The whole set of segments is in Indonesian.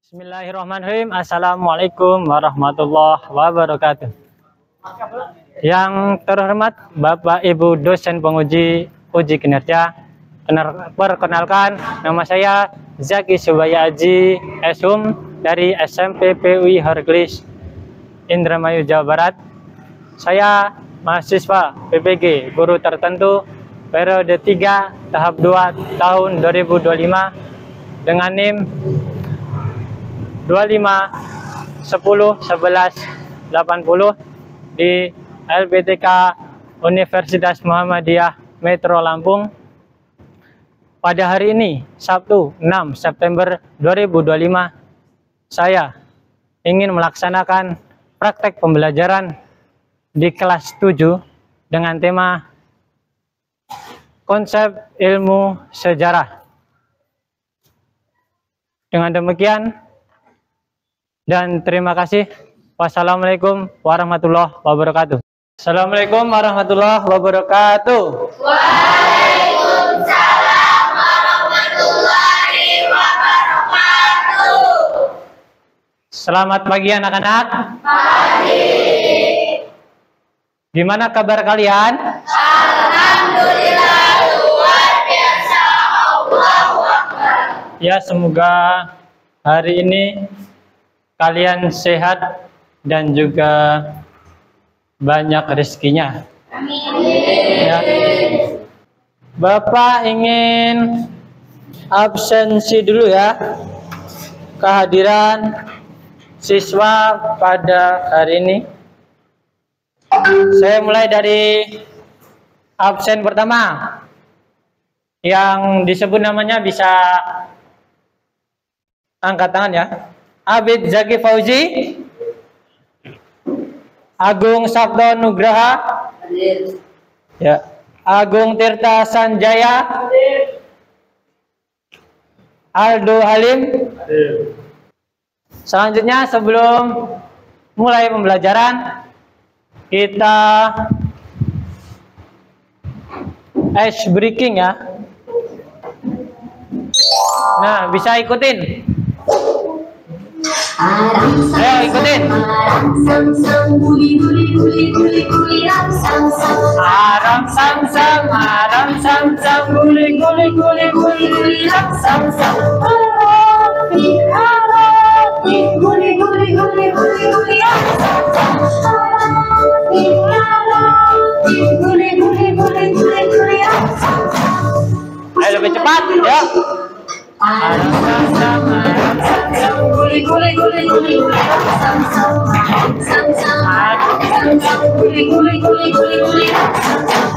Bismillahirrahmanirrahim. Assalamualaikum warahmatullahi wabarakatuh. Yang terhormat Bapak Ibu dosen penguji uji kinerja, perkenalkan nama saya Zaki Subaya Aji Eshum dari SMP PUI Hercules Indramayu Jawa Barat. Saya mahasiswa PPG guru tertentu periode 3 tahap 2 tahun 2025 dengan NIM 25 10 11 80 di LPTK Universitas Muhammadiyah Metro Lampung. Pada hari ini, Sabtu 6 September 2025, saya ingin melaksanakan praktek pembelajaran di kelas 7 dengan tema konsep ilmu sejarah. Dengan demikian, dan terima kasih. Wassalamualaikum warahmatullahi wabarakatuh. Assalamualaikum warahmatullahi wabarakatuh. Waalaikumsalam warahmatullahi wabarakatuh. Selamat pagi anak-anak. Pagi. Gimana kabar kalian? Alhamdulillah luar biasa. Allahu Akbar. Ya, semoga hari ini kalian sehat dan juga banyak rezekinya. Ya. Bapak ingin absensi dulu ya, kehadiran siswa pada hari ini. Saya mulai dari absen pertama. Yang disebut namanya bisa angkat tangan ya. Abid Zaki Fauzi, Agung Sabdo Nugraha, ya, Agung Tirta Sanjaya, Aldo Halim. Selanjutnya, sebelum mulai pembelajaran, kita ice breaking ya. Nah, bisa ikutin. Ayo ikutin. Aram sam sam, aram sam sam, guli guli guli guli ram sam sam. Guli guli guli guli guli ram sam sam. Guli guli guli guli guli ram sam sam. Ayo lebih cepat, ya. Aram sam sam, aram sam sam, guli guli guli guli guli ram sam sam. Sam sam, aram sam sam, guli guli guli guli guli ram sam sam.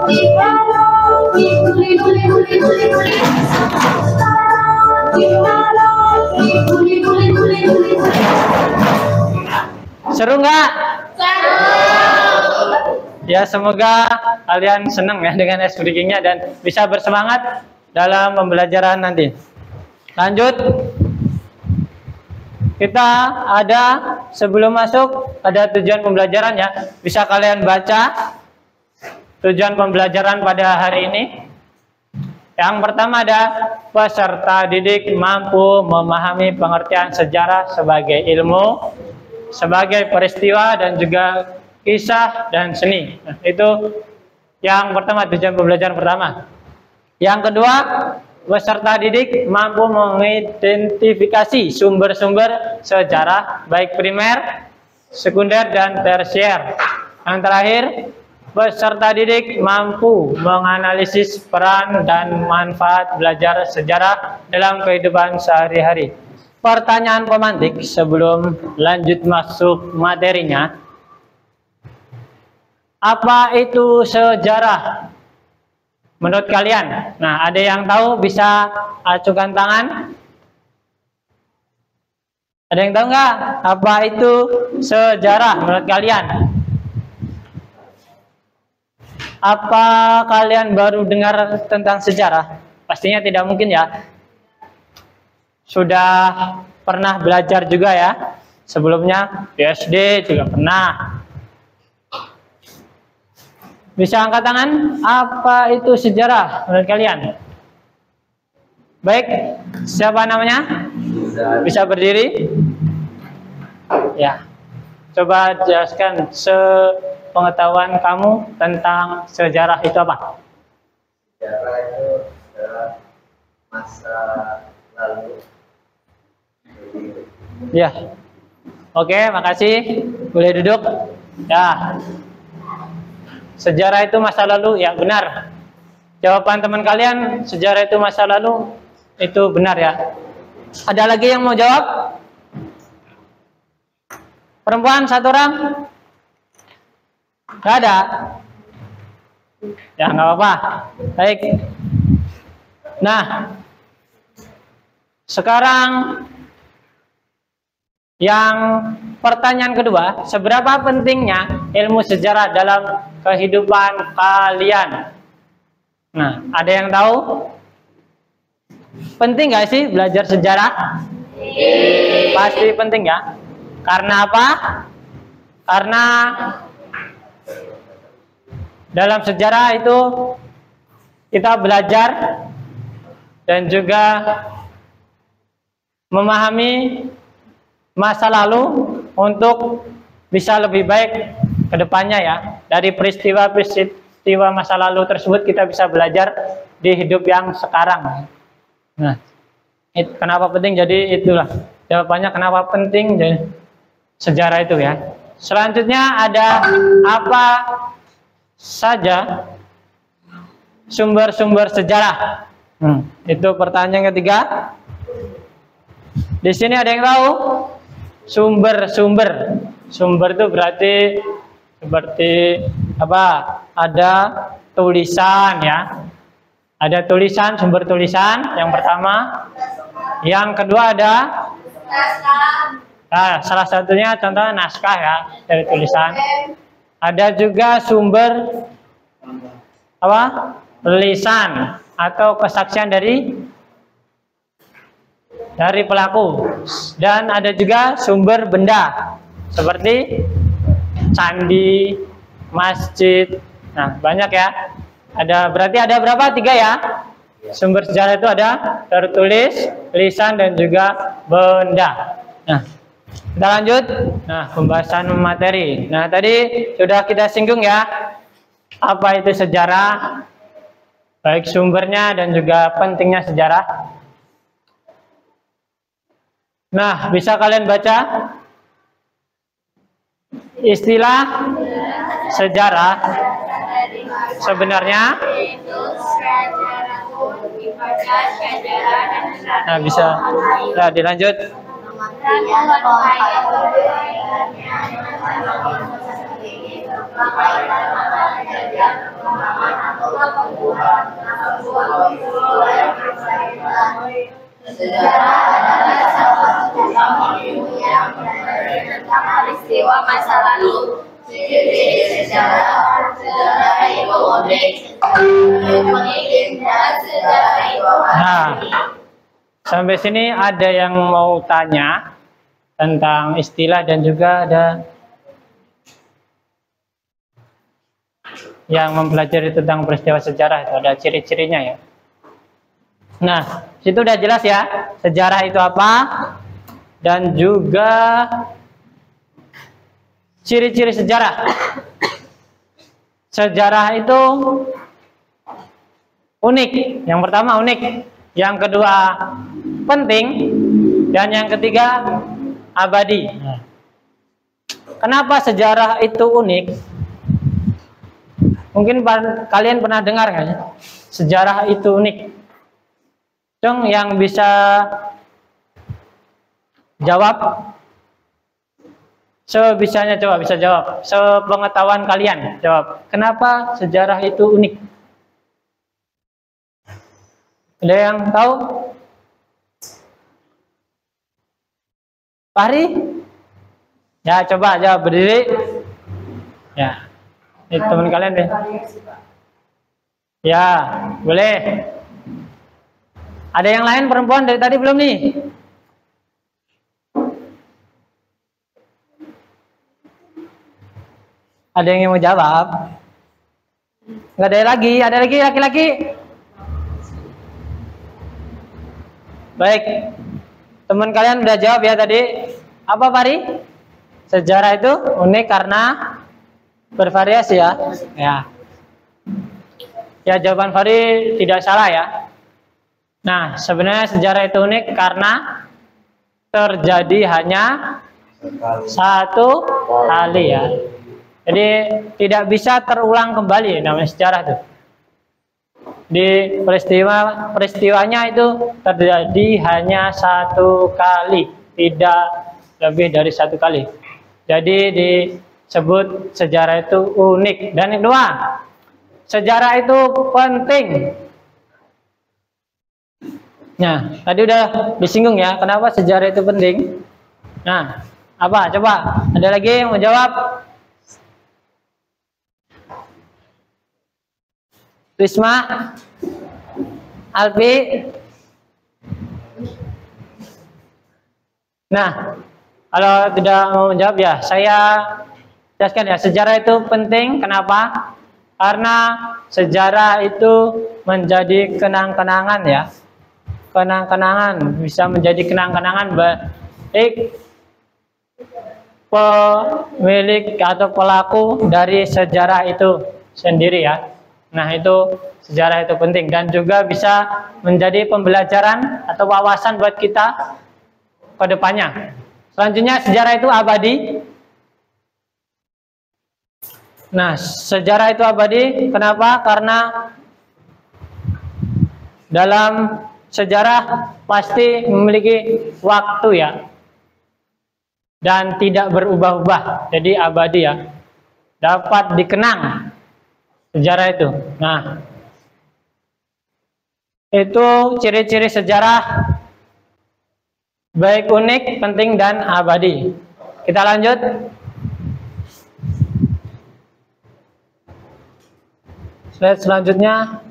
Guli guli guli guli guli ram sam sam. Guli guli guli guli guli. Seru nggak? Seru. Ya, semoga kalian senang ya dengan ice breaking-nya dan bisa bersemangat dalam pembelajaran nanti. Lanjut. Kita ada sebelum masuk ada tujuan pembelajaran ya. Bisa kalian baca tujuan pembelajaran pada hari ini. Yang pertama ada peserta didik mampu memahami pengertian sejarah sebagai ilmu, sebagai peristiwa dan juga kisah dan seni. Nah, itu yang pertama, tujuan pembelajaran pertama. Yang kedua, peserta didik mampu mengidentifikasi sumber-sumber sejarah baik primer, sekunder dan tersier. Yang terakhir, peserta didik mampu menganalisis peran dan manfaat belajar sejarah dalam kehidupan sehari-hari. Pertanyaan pemantik sebelum lanjut masuk materinya. Apa itu sejarah menurut kalian? Nah, ada yang tahu bisa acukan tangan? Ada yang tahu nggak apa itu sejarah menurut kalian? Apa kalian baru dengar tentang sejarah? Pastinya tidak mungkin ya. Sudah pernah belajar juga ya. Sebelumnya di SD juga pernah. Bisa angkat tangan? Apa itu sejarah menurut kalian? Baik, siapa namanya? Bisa berdiri? Ya. Coba jelaskan sepengetahuan kamu tentang sejarah itu apa? Sejarah itu adalah masa lalu. Ya. Oke, makasih. Boleh duduk. Ya. Sejarah itu masa lalu, ya benar. Jawaban teman kalian, sejarah itu masa lalu, itu benar ya. Ada lagi yang mau jawab? Perempuan satu orang? Gak ada? Ya nggak apa-apa. Baik. Nah, sekarang yang pertanyaan kedua, seberapa pentingnya ilmu sejarah dalam kehidupan kalian? Nah, ada yang tahu? Penting nggak sih belajar sejarah? Pasti penting ya. Karena apa? Karena dalam sejarah itu kita belajar dan juga memahami masa lalu untuk bisa lebih baik ke depannya ya. Dari peristiwa masa lalu tersebut kita bisa belajar di hidup yang sekarang. Nah, kenapa penting? Jadi itulah jawabannya kenapa penting jadi sejarah itu ya. Selanjutnya ada apa saja sumber-sumber sejarah? Itu pertanyaan ketiga. Di sini ada yang tahu? Sumber-sumber. Sumber itu berarti seperti apa? Ada tulisan ya. Ada tulisan, sumber tulisan yang pertama. Yang kedua ada nah, salah satunya contohnya naskah ya dari tulisan. Ada juga sumber apa? Lisan atau kesaksian dari pelaku. Dan ada juga sumber benda seperti candi, masjid. Nah, banyak ya. Berarti ada berapa? 3 ya. Sumber sejarah itu ada tertulis, lisan dan juga benda. Nah, kita lanjut. Nah, pembahasan materi. Nah, tadi sudah kita singgung ya. Apa itu sejarah? Baik sumbernya dan juga pentingnya sejarah. Nah, bisa kalian baca istilah sejarah sebenarnya? Nah, bisa. Nah, dilanjut. Sejarah adalah salah satu ilmu yang mempelajari tentang peristiwa masa lalu. Ciri-ciri sejarah itu unik, dan sejarah itu Nah, sampai sini ada yang mau tanya tentang istilah dan juga ada yang mempelajari tentang peristiwa sejarah itu ada ciri-cirinya ya. Nah, situ udah jelas ya sejarah itu apa dan juga ciri-ciri sejarah. Sejarah itu unik. Yang pertama unik, yang kedua penting, dan yang ketiga abadi. Kenapa sejarah itu unik? Mungkin kalian pernah dengar kan? Sejarah itu unik. Dong yang bisa jawab sebisanya, coba bisa jawab sepengetahuan kalian, jawab kenapa sejarah itu unik. Ada yang tahu? Fahri? Ya, coba jawab, berdiri. Ya, ini teman kalian deh. Ya, boleh. Ada yang lain perempuan dari tadi belum nih? Ada yang mau jawab? Nggak ada lagi laki-laki. Baik, teman kalian udah jawab ya tadi. Apa Fari? Sejarah itu unik karena bervariasi ya. Ya, jawaban Fari tidak salah ya. Nah, sebenarnya sejarah itu unik karena terjadi hanya satu kali ya. Jadi tidak bisa terulang kembali namanya sejarah tuh. Di peristiwanya itu terjadi hanya satu kali, tidak lebih dari satu kali. Jadi disebut sejarah itu unik. Dan yang kedua, sejarah itu penting. Nah, tadi udah disinggung ya, kenapa sejarah itu penting. Nah, apa? Coba, ada lagi yang mau jawab? Risma, Alfi. Nah, kalau tidak mau menjawab ya, saya jelaskan ya. Sejarah itu penting, kenapa? Karena sejarah itu menjadi kenang-kenangan ya. Kenang-kenangan, bisa menjadi kenang-kenangan baik pemilik atau pelaku dari sejarah itu sendiri ya. Nah, itu sejarah itu penting dan juga bisa menjadi pembelajaran atau wawasan buat kita ke depannya. Selanjutnya, sejarah itu abadi. Nah, sejarah itu abadi kenapa? Karena dalam sejarah pasti memiliki waktu ya. Dan tidak berubah-ubah. Jadi abadi ya. Dapat dikenang sejarah itu. Nah, itu ciri-ciri sejarah baik unik, penting, dan abadi. Kita lanjut. Slide selanjutnya.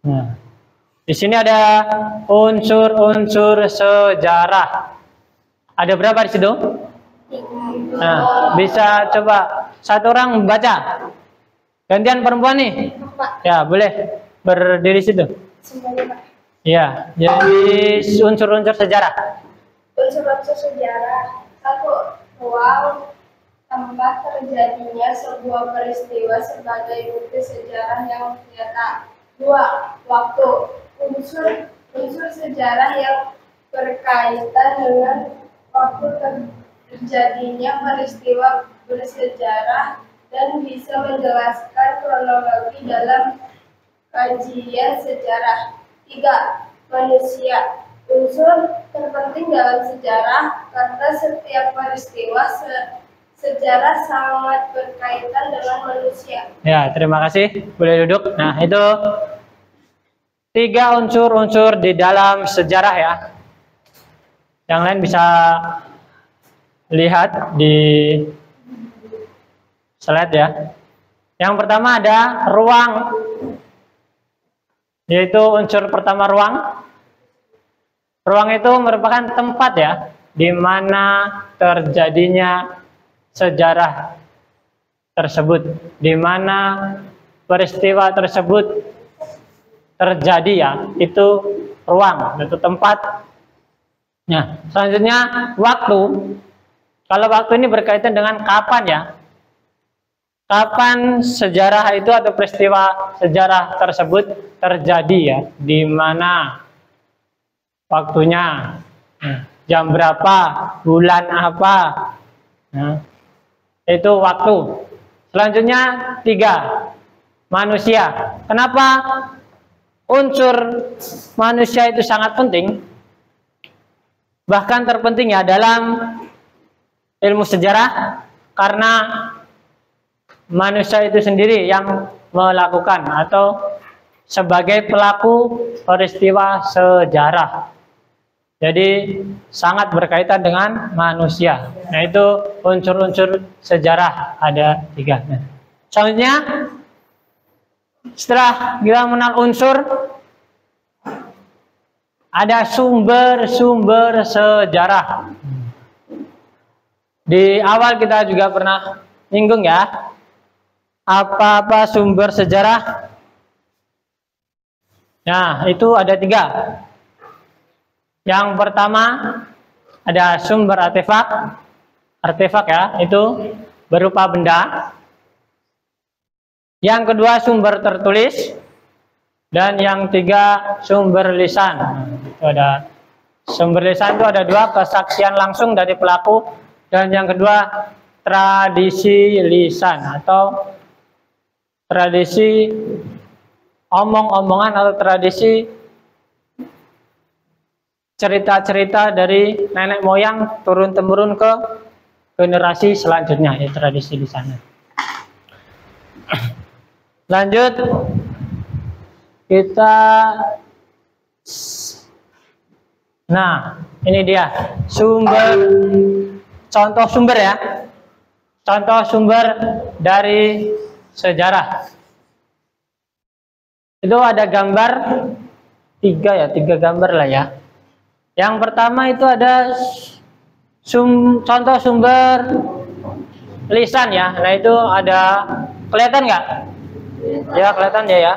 Nah, di sini ada unsur-unsur sejarah. Ada berapa di situ? Nah, bisa coba satu orang baca. Gantian perempuan nih. Ya, boleh berdiri situ. Ya, jadi unsur-unsur sejarah. Unsur-unsur sejarah. 1. Ruang, tempat terjadinya sebuah peristiwa sebagai bukti sejarah yang nyata. 2. Waktu, unsur sejarah yang berkaitan dengan waktu terjadinya peristiwa bersejarah dan bisa menjelaskan kronologi dalam kajian sejarah. 3. Manusia, unsur terpenting dalam sejarah karena setiap peristiwa sejarah sangat berkaitan dengan manusia. Ya, terima kasih. Boleh duduk. Nah, itu 3 unsur-unsur di dalam sejarah ya. Yang lain bisa lihat di slide ya. Yang pertama ada ruang. Yaitu unsur pertama ruang. Ruang itu merupakan tempat ya, di mana terjadinya sejarah tersebut, di mana peristiwa tersebut terjadi ya, itu ruang, itu tempat. Nah, selanjutnya waktu. Kalau waktu ini berkaitan dengan kapan ya, kapan sejarah itu atau peristiwa sejarah tersebut terjadi ya, di mana waktunya, jam berapa, bulan apa, nah, itu waktu. Selanjutnya 3, manusia. Kenapa unsur manusia itu sangat penting, bahkan terpenting ya dalam ilmu sejarah, karena manusia itu sendiri yang melakukan atau sebagai pelaku peristiwa sejarah. Jadi sangat berkaitan dengan manusia. Nah, itu unsur-unsur sejarah ada 3. Nah, selanjutnya setelah kita mengenal unsur, ada sumber-sumber sejarah. Di awal kita juga pernah nyinggung ya, apa-apa sumber sejarah? Nah, itu ada 3. Yang pertama ada sumber artefak. Artefak ya, itu berupa benda. Yang kedua sumber tertulis. Dan yang 3 sumber lisan. Itu ada sumber lisan itu ada 2, kesaksian langsung dari pelaku, dan yang kedua tradisi lisan atau tradisi omong-omongan atau tradisi cerita-cerita dari nenek moyang turun-temurun ke generasi selanjutnya, ya tradisi lisan. Lanjut kita. Nah, ini dia contoh sumber ya. Contoh sumber dari sejarah. Itu ada gambar 3 gambar lah ya. Yang pertama itu ada contoh sumber lisan ya. Nah, itu ada, kelihatan nggak? Ya, kelihatan ya.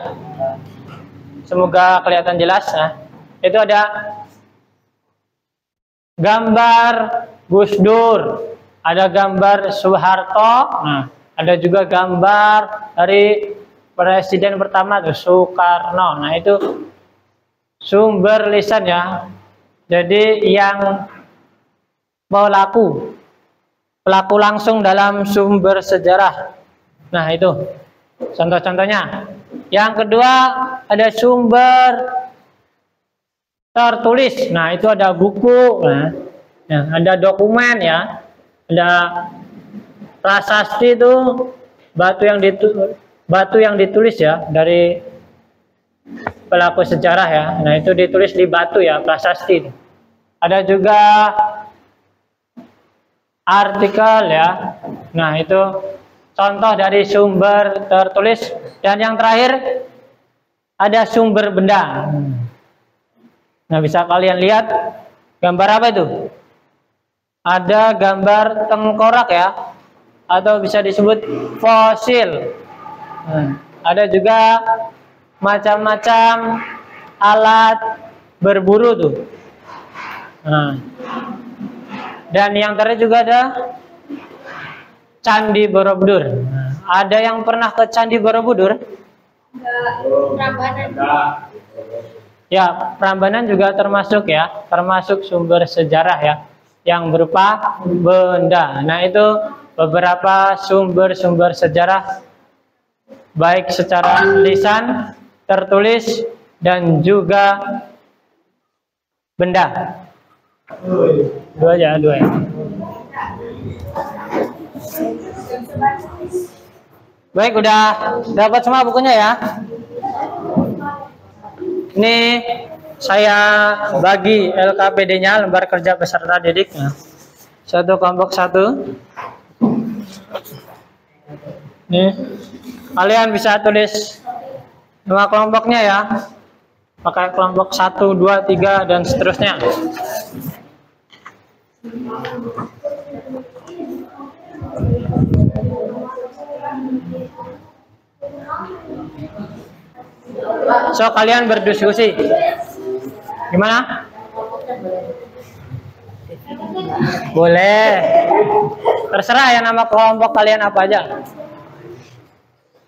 Semoga kelihatan jelas. Nah, itu ada gambar Gus Dur, ada gambar Soeharto, nah, ada juga gambar dari presiden pertama tuh Soekarno. Nah, itu sumber lisan ya. Jadi yang pelaku langsung dalam sumber sejarah. Nah, itu contoh-contohnya. Yang kedua ada sumber tertulis. Nah, itu ada buku, nah, ada dokumen ya, ada prasasti itu batu yang ditulis ya dari pelaku sejarah ya. Nah, itu ditulis di batu ya, prasasti. Ada juga artikel ya. Nah, itu contoh dari sumber tertulis. Dan yang terakhir ada sumber benda. Nah, bisa kalian lihat gambar apa itu? Ada gambar tengkorak ya, atau bisa disebut fosil. Ada juga macam-macam alat berburu tuh. Dan yang terakhir juga ada Candi Borobudur. Ada yang pernah ke Candi Borobudur? Prambanan. Ya, Prambanan juga termasuk ya, termasuk sumber sejarah ya, yang berupa benda. Nah, itu beberapa sumber-sumber sejarah, baik secara lisan, tertulis, dan juga benda. Dua ya. Baik, udah dapat semua bukunya ya. Ini saya bagi LKPD-nya, lembar kerja peserta didik. Satu kelompok 1. Nih, kalian bisa tulis nama kelompoknya ya. Pakai kelompok 1, 2, 3 dan seterusnya. So, kalian berdiskusi. Gimana? Boleh. Terserah ya nama kelompok kalian apa aja.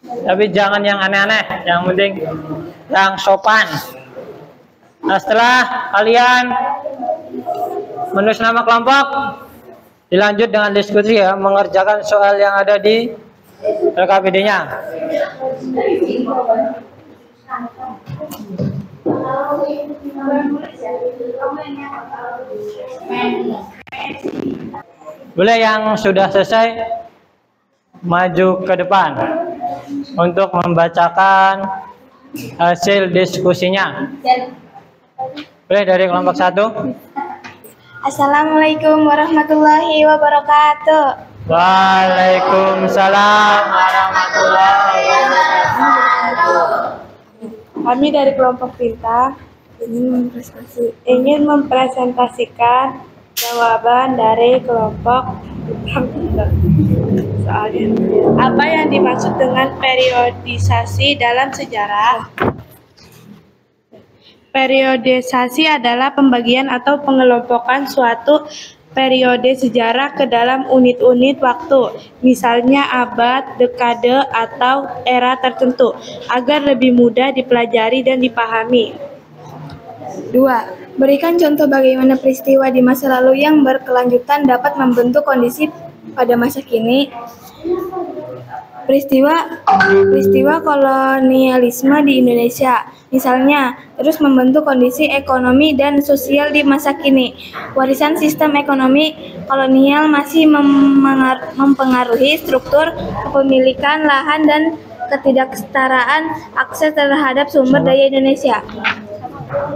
Tapi jangan yang aneh-aneh, yang penting yang sopan. Nah, setelah kalian menulis nama kelompok, dilanjut dengan diskusi ya, mengerjakan soal yang ada di LKPD-nya. Boleh yang sudah selesai maju ke depan untuk membacakan hasil diskusinya. Boleh dari kelompok 1. Assalamualaikum warahmatullahi wabarakatuh. Waalaikumsalam warahmatullahi wabarakatuh. Kami dari kelompok Pinta ingin mempresentasikan jawaban dari kelompok soalnya. Apa yang dimaksud dengan periodisasi dalam sejarah? Periodisasi adalah pembagian atau pengelompokan suatu periode sejarah ke dalam unit-unit waktu, misalnya abad, dekade, atau era tertentu, agar lebih mudah dipelajari dan dipahami. 2. Berikan contoh bagaimana peristiwa di masa lalu yang berkelanjutan dapat membentuk kondisi pada masa kini. Peristiwa kolonialisme di Indonesia, misalnya, terus membentuk kondisi ekonomi dan sosial di masa kini. Warisan sistem ekonomi kolonial masih mempengaruhi struktur kepemilikan lahan dan ketidaksetaraan akses terhadap sumber daya Indonesia.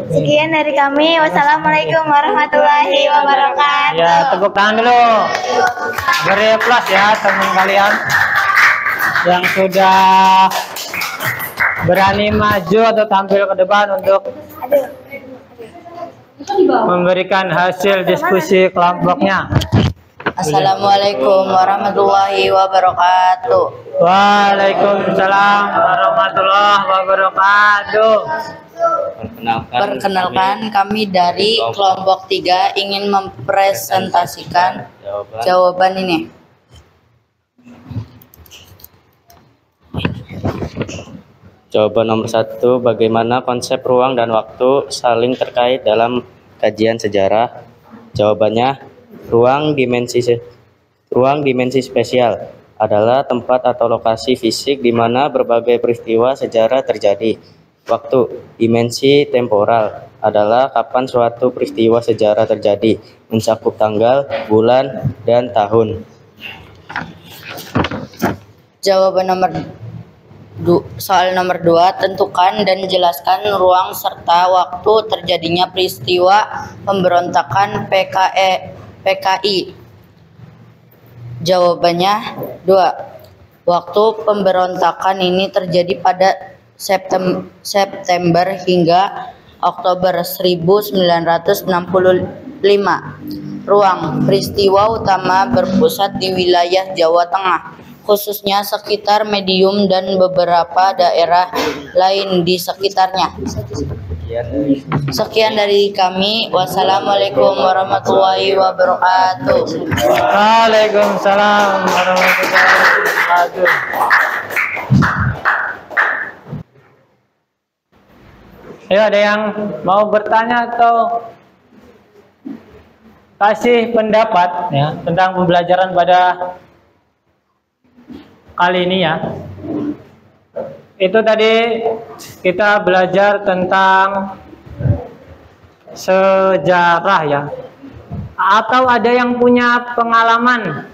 Sekian dari kami. Wassalamualaikum warahmatullahi wabarakatuh. Ya, tepuk tangan dulu. Beri plus ya teman kalian yang sudah berani maju atau tampil ke depan untuk memberikan hasil diskusi kelompoknya. Assalamualaikum warahmatullahi wabarakatuh. Waalaikumsalam warahmatullahi wabarakatuh. Perkenalkan, kami dari kelompok 3 ingin mempresentasikan jawaban ini. Jawaban nomor 1, bagaimana konsep ruang dan waktu saling terkait dalam kajian sejarah? Jawabannya, ruang dimensi spesial adalah tempat atau lokasi fisik di mana berbagai peristiwa sejarah terjadi. Waktu, dimensi temporal adalah kapan suatu peristiwa sejarah terjadi, mencakup tanggal, bulan, dan tahun. Jawaban soal nomor 2, tentukan dan jelaskan ruang serta waktu terjadinya peristiwa pemberontakan PKI. Jawabannya 2. Waktu pemberontakan ini terjadi pada September hingga Oktober 1965. Ruang peristiwa utama berpusat di wilayah Jawa Tengah, khususnya sekitar Medium dan beberapa daerah lain di sekitarnya. Sekian dari kami. Wassalamualaikum warahmatullahi wabarakatuh. Waalaikumsalam warahmatullahi wabarakatuh. Ayo, ada yang mau bertanya atau kasih pendapat ya tentang pembelajaran pada kali ini ya. Itu tadi kita belajar tentang sejarah ya. Atau ada yang punya pengalaman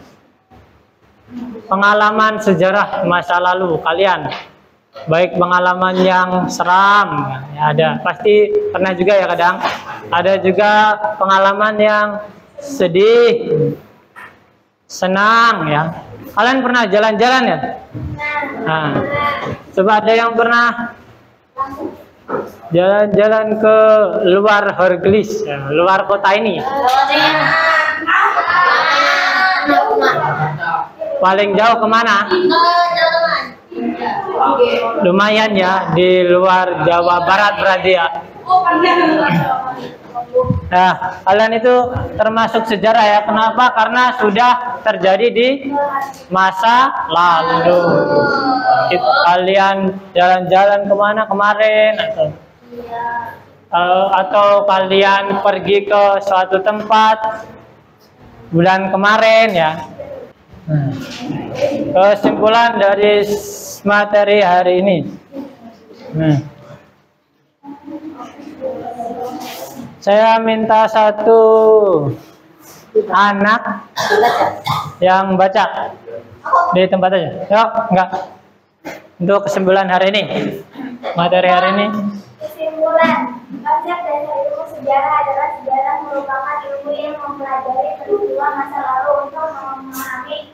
sejarah masa lalu kalian? Baik pengalaman yang seram ya, ada pasti pernah juga ya, kadang ada juga pengalaman yang sedih, senang ya. Kalian pernah jalan-jalan ya? Nah, coba ada yang pernah jalan-jalan ke luar Horglis ya, luar kota ini? Paling jauh kemana? Lumayan ya, di luar Jawa Barat berarti ya. Nah, kalian itu termasuk sejarah ya. Kenapa? Karena sudah terjadi di masa lalu. Kalian jalan-jalan kemana kemarin atau kalian pergi ke suatu tempat bulan kemarin ya. Kesimpulan dari materi hari ini. Saya minta satu anak yang baca di tempat aja. Yuk, enggak. Untuk kesimpulan hari ini, materi hari ini. Kesimpulan, konsep dasar ilmu sejarah adalah sejarah merupakan ilmu yang mempelajari peristiwa masa lalu untuk memahami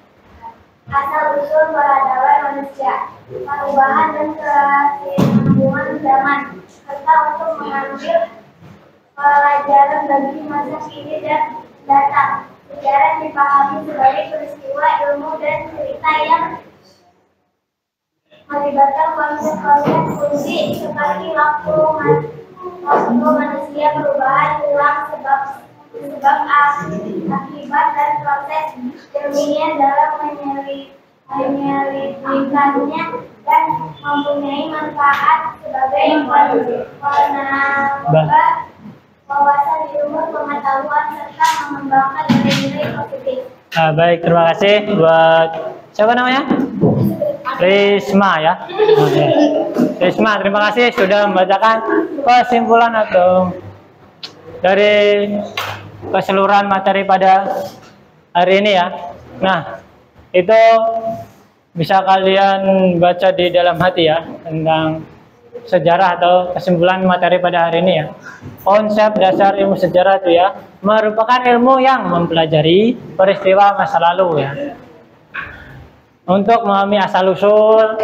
asal-usul peradaban manusia, perubahan dan kesinambungan zaman, serta untuk mengambil pelajaran bagi masa kini dan datang. Sejarah dipahami sebagai peristiwa ilmu dan cerita yang melibatkan konsep-konsep kunci seperti waktu, waktu manusia perubahan ulang sebab akibat dan proses ilmiah dalam menyelidikkannya dan mempunyai manfaat sebagai penambah wawasan ilmu pengetahuan serta mengembangkan nilai-nilai positif. Baik, terima kasih buat siapa namanya? Risma ya. Oke. Risma, terima kasih sudah membacakan kesimpulan atau dari keseluruhan materi pada hari ini ya. Nah, itu bisa kalian baca di dalam hati ya tentang sejarah atau kesimpulan materi pada hari ini ya. Konsep dasar ilmu sejarah itu ya merupakan ilmu yang mempelajari peristiwa masa lalu ya. Untuk memahami asal-usul,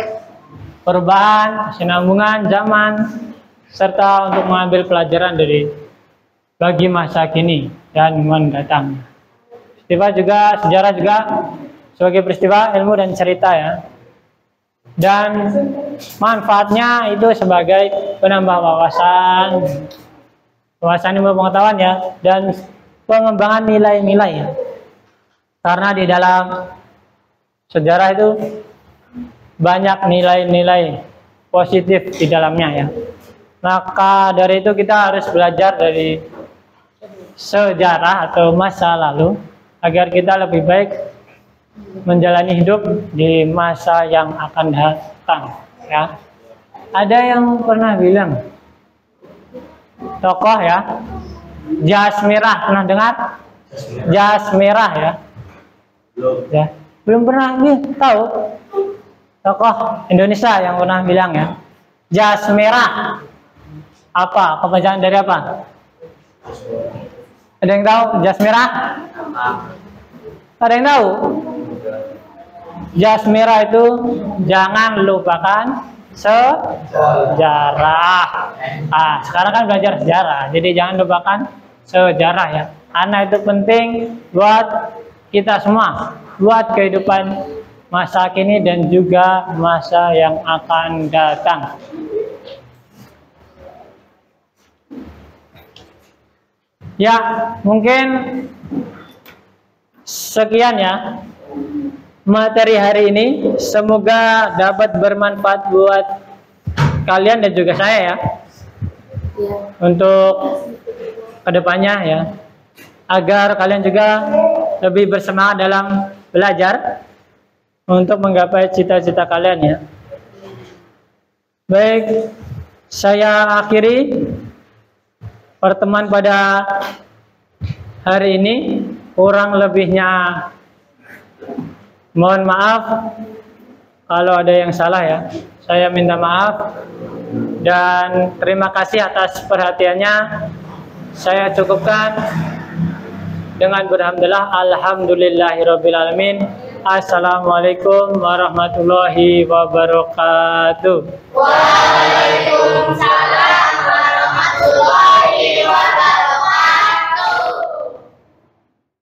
perubahan, kesinambungan zaman, serta untuk mengambil pelajaran dari bagi masa kini dan mendatang. Sejarah juga sebagai peristiwa, ilmu dan cerita ya. Dan manfaatnya itu sebagai penambah wawasan ilmu pengetahuan ya, dan pengembangan nilai-nilai ya. Karena di dalam sejarah itu banyak nilai-nilai positif di dalamnya ya. Maka dari itu kita harus belajar dari sejarah atau masa lalu agar kita lebih baik menjalani hidup di masa yang akan datang ya. Ada yang pernah bilang tokoh ya, jas merah, pernah dengar? Jas merah ya. Ya, belum pernah tahu tokoh Indonesia yang pernah bilang ya, jas merah. Apa? Kepanjangan dari apa? Ada yang tahu jas merah? Ada yang tahu? Jas merah itu jangan lupakan sejarah. Sekarang kan belajar sejarah, jadi jangan lupakan sejarah ya. Karena itu penting buat kita semua, buat kehidupan masa kini dan juga masa yang akan datang. Ya, mungkin sekian ya materi hari ini. Semoga dapat bermanfaat buat kalian dan juga saya ya. Untuk kedepannya ya, agar kalian juga lebih bersemangat dalam belajar untuk menggapai cita-cita kalian ya. Baik, saya akhiri pertemuan pada hari ini. Kurang lebihnya mohon maaf kalau ada yang salah ya. Saya minta maaf dan terima kasih atas perhatiannya. Saya cukupkan dengan berhamdalah. Alhamdulillahirrabbilalamin. Assalamualaikum warahmatullahi wabarakatuh. Waalaikumsalam warahmatullahi